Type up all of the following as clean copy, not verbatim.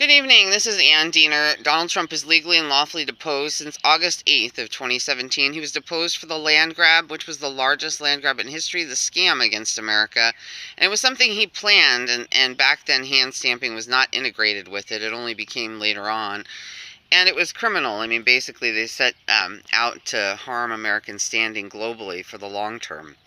Good evening. This is Ann Diener. Donald Trump is legally and lawfully deposed since August 8th of 2017. He was deposed for the land grab, which was the largest land grab in history, the scam against America. And it was something he planned, and back then hand stamping was not integrated with it. It only became later on. And it was criminal. I mean, basically they set out to harm American standing globally for the long term.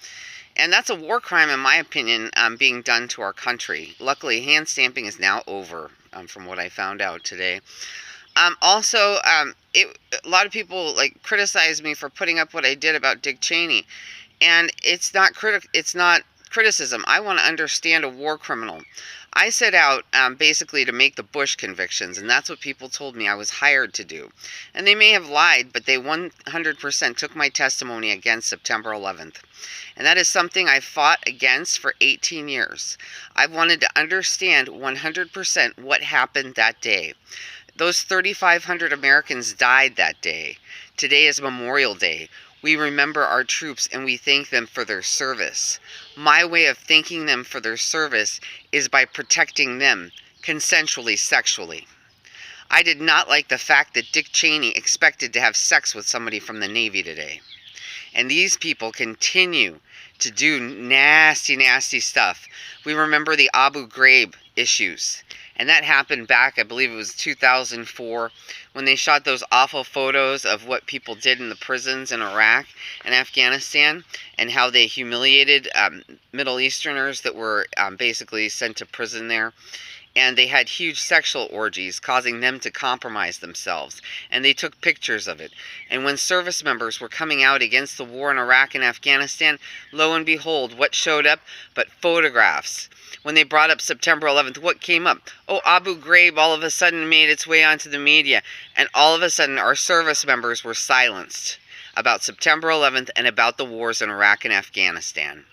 And that's a war crime, in my opinion, being done to our country. Luckily, hand stamping is now over, from what I found out today. Also, a lot of people criticize me for putting up what I did about Dick Cheney, and it's not criticism. I want to understand a war criminal. I set out basically to make the Bush convictions, and that's what people told me I was hired to do. And they may have lied, but they 100% took my testimony against September 11th. And that is something I fought against for 18 years. I've wanted to understand 100% what happened that day. Those 3,500 Americans died that day. Today is Memorial Day. We remember our troops and we thank them for their service. My way of thanking them for their service is by protecting them consensually, sexually. I did not like the fact that Dick Cheney expected to have sex with somebody from the Navy today. And these people continue to do nasty, nasty stuff. We remember the Abu Ghraib issues. And that happened back, I believe it was 2004, when they shot those awful photos of what people did in the prisons in Iraq and Afghanistan, and how they humiliated Middle Easterners that were basically sent to prison there. And they had huge sexual orgies, causing them to compromise themselves. And they took pictures of it. And when service members were coming out against the war in Iraq and Afghanistan, lo and behold, what showed up but photographs. When they brought up September 11th, what came up? Oh, Abu Ghraib all of a sudden made its way onto the media. And all of a sudden, our service members were silenced about September 11th and about the wars in Iraq and Afghanistan.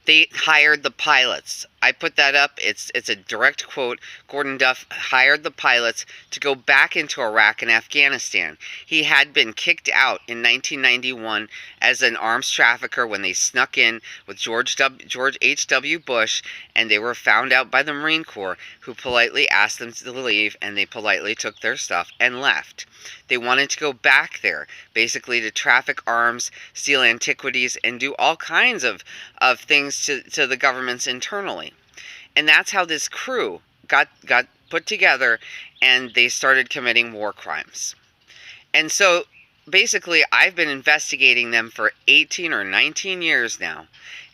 They hired the pilots. I put that up. It's a direct quote. Gordon Duff hired the pilots to go back into Iraq and Afghanistan. He had been kicked out in 1991 as an arms trafficker when they snuck in with George H.W. Bush, and they were found out by the Marine Corps, who politely asked them to leave, and they politely took their stuff and left. They wanted to go back there, basically to traffic arms, steal antiquities, and do all kinds of things to the governments internally. And that's how this crew got put together, and they started committing war crimes. And so basically I've been investigating them for 18 or 19 years now.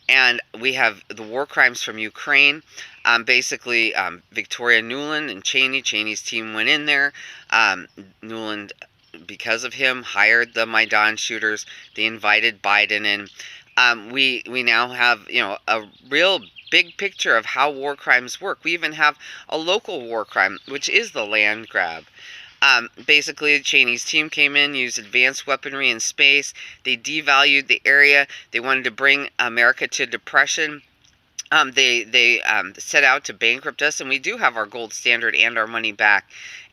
And we have the war crimes from Ukraine. Basically, Victoria Nuland and Cheney's team went in there. Nuland, because of him, hired the Maidan shooters. They invited Biden in. We now have, a real big picture of how war crimes work. We even have a local war crime, which is the land grab. Basically, Cheney's team came in, used advanced weaponry in space. They devalued the area. They wanted to bring America to depression. They set out to bankrupt us, and we do have our gold standard and our money back.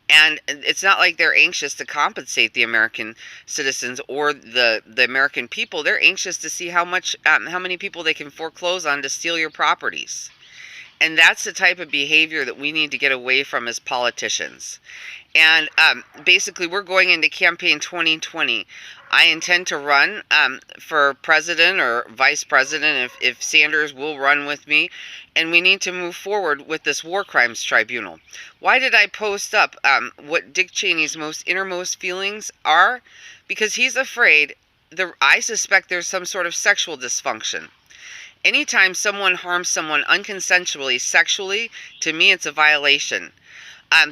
And it's not like they're anxious to compensate the American citizens or the American people. They're anxious to see how many people they can foreclose on to steal your properties. And that's the type of behavior that we need to get away from as politicians. And basically, we're going into campaign 2020. I intend to run for president or vice president if Sanders will run with me. And we need to move forward with this war crimes tribunal. Why did I post up what Dick Cheney's innermost feelings are? Because he's afraid, I suspect there's some sort of sexual dysfunction. Anytime someone harms someone unconsensually, sexually, to me it's a violation.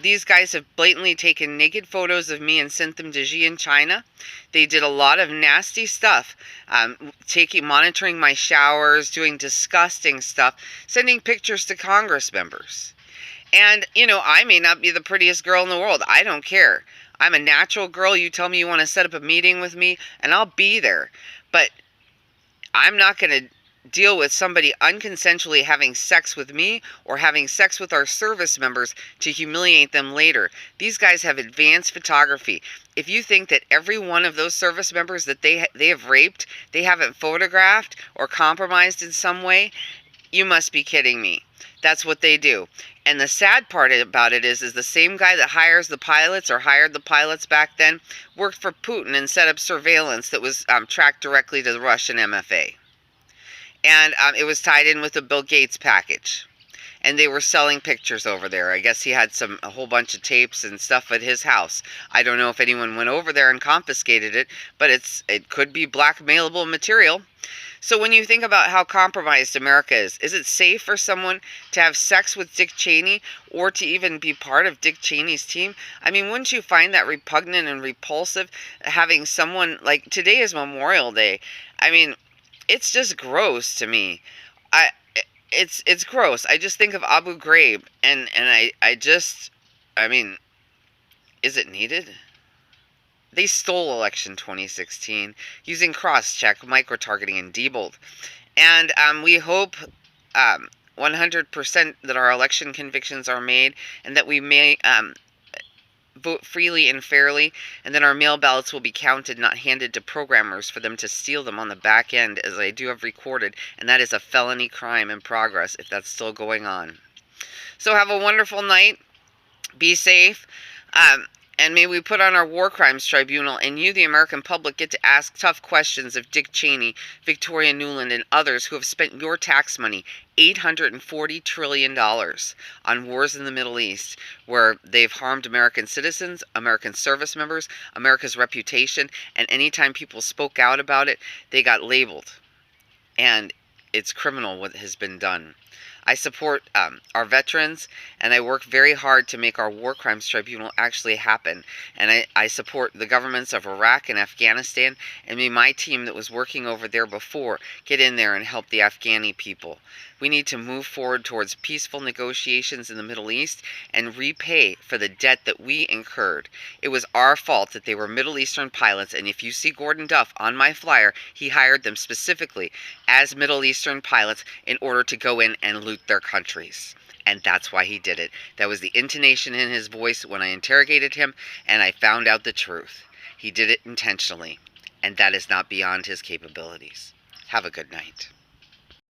These guys have blatantly taken naked photos of me and sent them to Xi in China. They did a lot of nasty stuff, monitoring my showers, doing disgusting stuff, sending pictures to Congress members. And, I may not be the prettiest girl in the world. I don't care. I'm a natural girl. You tell me you want to set up a meeting with me, and I'll be there. But I'm not going to deal with somebody unconsensually having sex with me or having sex with our service members to humiliate them later. These guys have advanced photography. If you think that every one of those service members that they have raped, they haven't photographed or compromised in some way, you must be kidding me. That's what they do. And the sad part about it is the same guy that hires the pilots, or hired the pilots back then, worked for Putin and set up surveillance that was tracked directly to the Russian MFA. And it was tied in with the Bill Gates package. And they were selling pictures over there. I guess he had a whole bunch of tapes and stuff at his house. I don't know if anyone went over there and confiscated it, but it could be blackmailable material. So when you think about how compromised America is it safe for someone to have sex with Dick Cheney, or to even be part of Dick Cheney's team? I mean, wouldn't you find that repugnant and repulsive, having someone like, today is Memorial Day. I mean, it's just gross to me. It's gross. I just think of Abu Ghraib, and I mean, is it needed? They stole election 2016 using cross-check, micro-targeting, and Diebold. And we hope 100% that our election convictions are made, and that we may vote freely and fairly, and then our mail ballots will be counted, not handed to programmers for them to steal them on the back end, as I do have recorded, and that is a felony crime in progress if that's still going on. So have a wonderful night. Be safe. And may we put on our war crimes tribunal, and you, the American public, get to ask tough questions of Dick Cheney, Victoria Nuland, and others who have spent your tax money, $840 trillion, on wars in the Middle East, where they've harmed American citizens, American service members, America's reputation, and anytime people spoke out about it, they got labeled. And it's criminal what has been done. I support our veterans, and I work very hard to make our war crimes tribunal actually happen. And I support the governments of Iraq and Afghanistan, and may my team that was working over there before get in there and help the Afghani people. We need to move forward towards peaceful negotiations in the Middle East and repay for the debt that we incurred. It was our fault that they were Middle Eastern pilots, and if you see Gordon Duff on my flyer, he hired them specifically as Middle Eastern pilots in order to go in and loot their countries. And that's why he did it. That was the intonation in his voice when I interrogated him, and I found out the truth. He did it intentionally, and that is not beyond his capabilities. Have a good night.